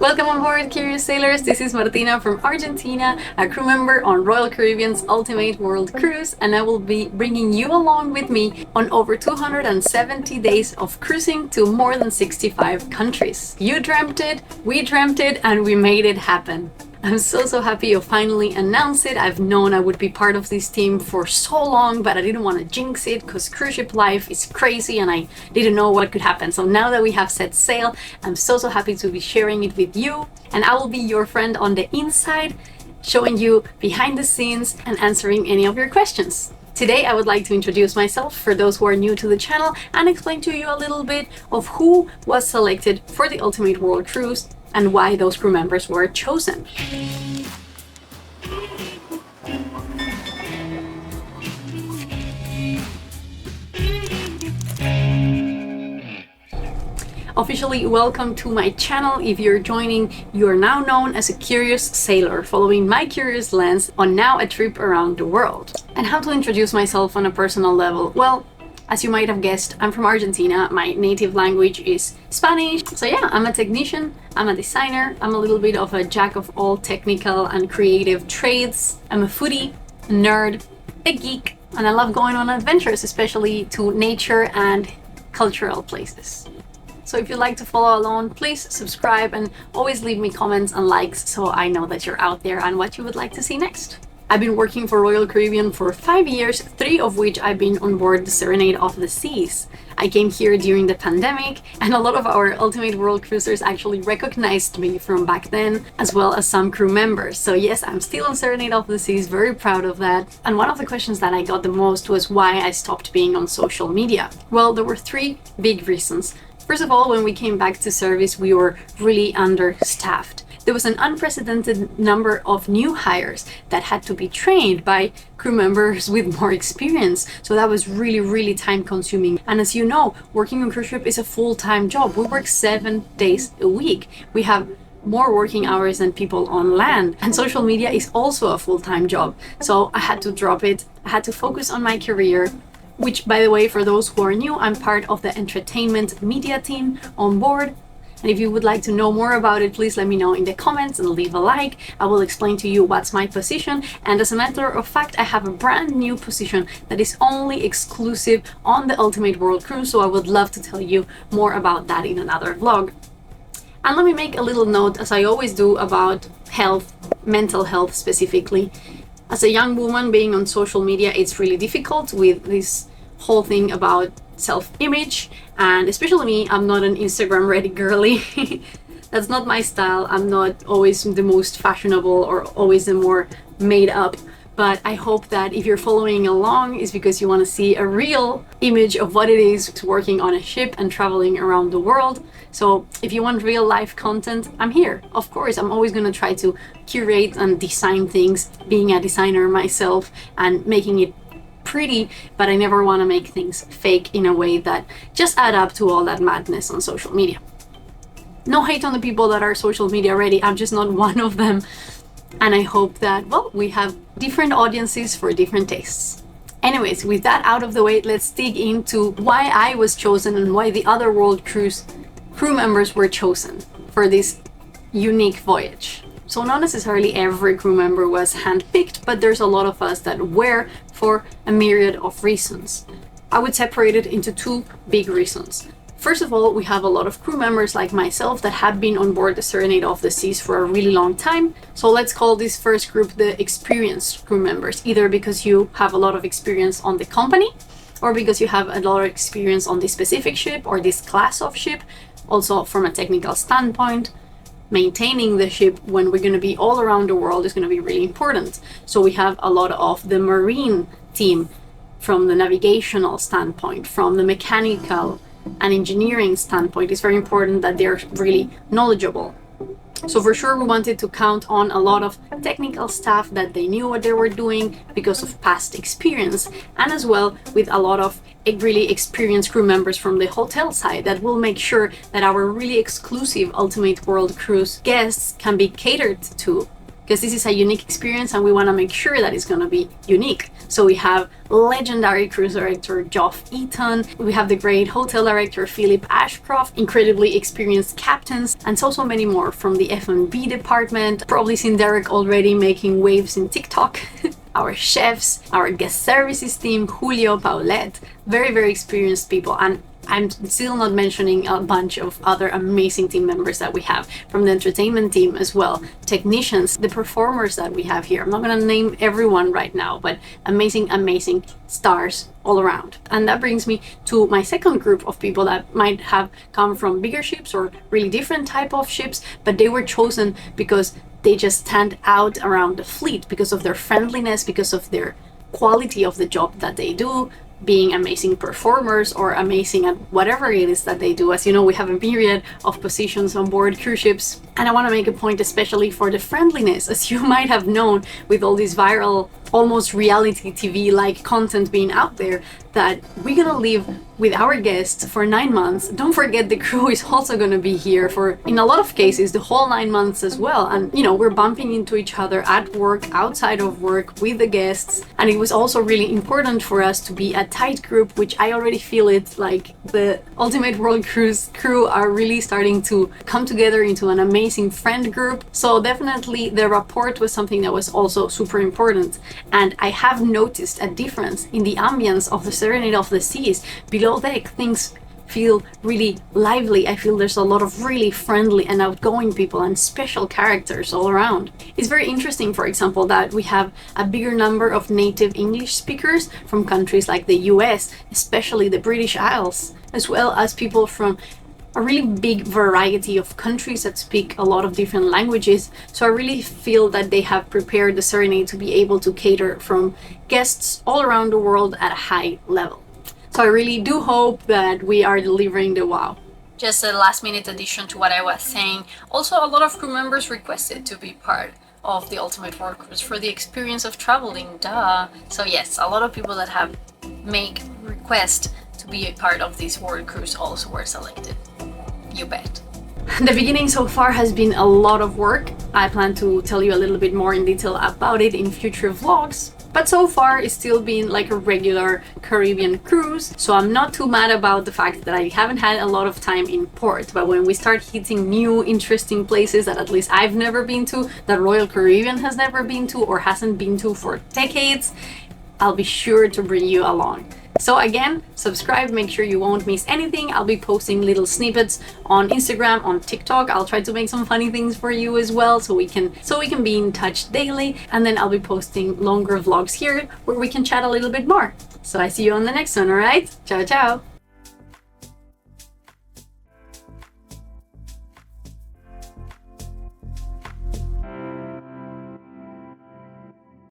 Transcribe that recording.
Welcome on board, curious sailors. This is Martina from Argentina, a crew member on Royal Caribbean's Ultimate World Cruise, and I will be bringing you along with me on over 270 days of cruising to more than 65 countries. You dreamt it, we dreamt it, and we made it happen. I'm so happy to finally announce it. I've known I would be part of this team for so long, but I didn't want to jinx it because cruise ship life is crazy and I didn't know what could happen. So now that we have set sail, I'm so happy to be sharing it with you, and I will be your friend on the inside, showing you behind the scenes and answering any of your questions. Today I would like to introduce myself for those who are new to the channel and explain to you a little bit of who was selected for the Ultimate World Cruise and why those crew members were chosen. Officially welcome to my channel. If you're joining, you are now known as a curious sailor, following my curious lens on now a trip around the world. And how to introduce myself on a personal level? Well, as you might have guessed, I'm from Argentina. My native language is Spanish. So yeah, I'm a technician, I'm a designer, I'm a little bit of a jack of all technical and creative trades. I'm a foodie, a nerd, a geek, and I love going on adventures, especially to nature and cultural places. So if you'd like to follow along, please subscribe and always leave me comments and likes so I know that you're out there and what you would like to see next. I've been working for Royal Caribbean for 5 years, 3 of which I've been on board the Serenade of the Seas. I came here during the pandemic, and a lot of our Ultimate World Cruisers actually recognized me from back then, as well as some crew members. So yes, I'm still on Serenade of the Seas, very proud of that. And one of the questions that I got the most was why I stopped being on social media. Well, there were 3 big reasons. First of all, when we came back to service, we were really understaffed. There was an unprecedented number of new hires that had to be trained by crew members with more experience. So that was really time consuming. And as you know, working on cruise ship is a full-time job. We work 7 days a week. We have more working hours than people on land. And social media is also a full-time job. So I had to drop it. I had to focus on my career, which, by the way, for those who are new, I'm part of the entertainment media team on board. And if you would like to know more about it, please let me know in the comments and leave a like. I will explain to you what's my position. And as a matter of fact, I have a brand new position that is only exclusive on the Ultimate World Cruise. So I would love to tell you more about that in another vlog. And let me make a little note, as I always do, about health, mental health specifically. As a young woman being on social media, it's really difficult with this whole thing about self-image, and especially me, I'm not an Instagram ready girly. That's not my style. I'm not always the most fashionable or always the more made up, but I hope that if you're following along, it's because you want to see a real image of what it is to working on a ship and traveling around the world. So if you want real life content, I'm here. Of course, I'm always going to try to curate and design things, being a designer myself and making it pretty, but I never want to make things fake in a way that just add up to all that madness on social media. No hate on the people that are social media ready. I'm just not one of them. And I hope that, well, we have different audiences for different tastes. Anyways, with that out of the way, let's dig into why I was chosen and why the other World Cruise crew members were chosen for this unique voyage. So not necessarily every crew member was handpicked, but there's a lot of us that were for a myriad of reasons. I would separate it into 2 big reasons. First of all, we have a lot of crew members like myself that have been on board the Serenade of the Seas for a really long time. So let's call this first group the experienced crew members, either because you have a lot of experience on the company or because you have a lot of experience on this specific ship or this class of ship. Also from a technical standpoint, maintaining the ship when we're going to be all around the world is going to be really important. So we have a lot of the marine team from the navigational standpoint, from the mechanical and engineering standpoint. It's very important that they're really knowledgeable. So for sure we wanted to count on a lot of technical staff that they knew what they were doing because of past experience, and as well with a lot of really experienced crew members from the hotel side that will make sure that our really exclusive Ultimate World Cruise guests can be catered to because this is a unique experience and we want to make sure that it's going to be unique. So we have legendary cruise director Geoff Eaton, we have the great hotel director Philip Ashcroft, incredibly experienced captains, and so many more from the F&B department. Probably seen Derek already making waves in TikTok. Our chefs, our guest services team, Julio, Paulette, very experienced people. And I'm still not mentioning a bunch of other amazing team members that we have from the entertainment team as well, technicians, the performers that we have here. I'm not going to name everyone right now, but amazing stars all around. And that brings me to my second group of people that might have come from bigger ships or really different type of ships, but they were chosen because they just stand out around the fleet because of their friendliness, because of their quality of the job that they do, being amazing performers or amazing at whatever it is that they do. As you know, we have a myriad of positions on board cruise ships, and I want to make a point especially for the friendliness. As you might have known with all this viral, almost reality TV like content being out there, that we're gonna live with our guests for 9 months. Don't forget the crew is also gonna be here for, in a lot of cases, the whole 9 months as well. And you know, we're bumping into each other at work, outside of work, with the guests. And it was also really important for us to be a tight group, which I already feel it like the Ultimate World Cruise crew are really starting to come together into an amazing friend group. So definitely the rapport was something that was also super important. And I have noticed a difference in the ambience of the Serenade of the Seas. Below deck, things feel really lively. I feel there's a lot of really friendly and outgoing people and special characters all around. It's very interesting, for example, that we have a bigger number of native English speakers from countries like the US, especially the British Isles, as well as people from a really big variety of countries that speak a lot of different languages. So I really feel that they have prepared the Serenade to be able to cater from guests all around the world at a high level. So I really do hope that we are delivering the wow. Just a last minute addition to what I was saying. Also, a lot of crew members requested to be part of the Ultimate World Cruise for the experience of traveling, duh. So yes, a lot of people that have made request to be a part of this world cruise also were selected. You bet. The beginning so far has been a lot of work. I plan to tell you a little bit more in detail about it in future vlogs. But so far it's still been like a regular Caribbean cruise, so I'm not too mad about the fact that I haven't had a lot of time in port. But when we start hitting new interesting places that at least I've never been to, that Royal Caribbean has never been to or hasn't been to for decades, I'll be sure to bring you along. So again, subscribe, make sure you won't miss anything. I'll be posting little snippets on Instagram, on TikTok. I'll try to make some funny things for you as well, so we can be in touch daily. And then I'll be posting longer vlogs here where we can chat a little bit more. So I see you on the next one, all right? Ciao, ciao.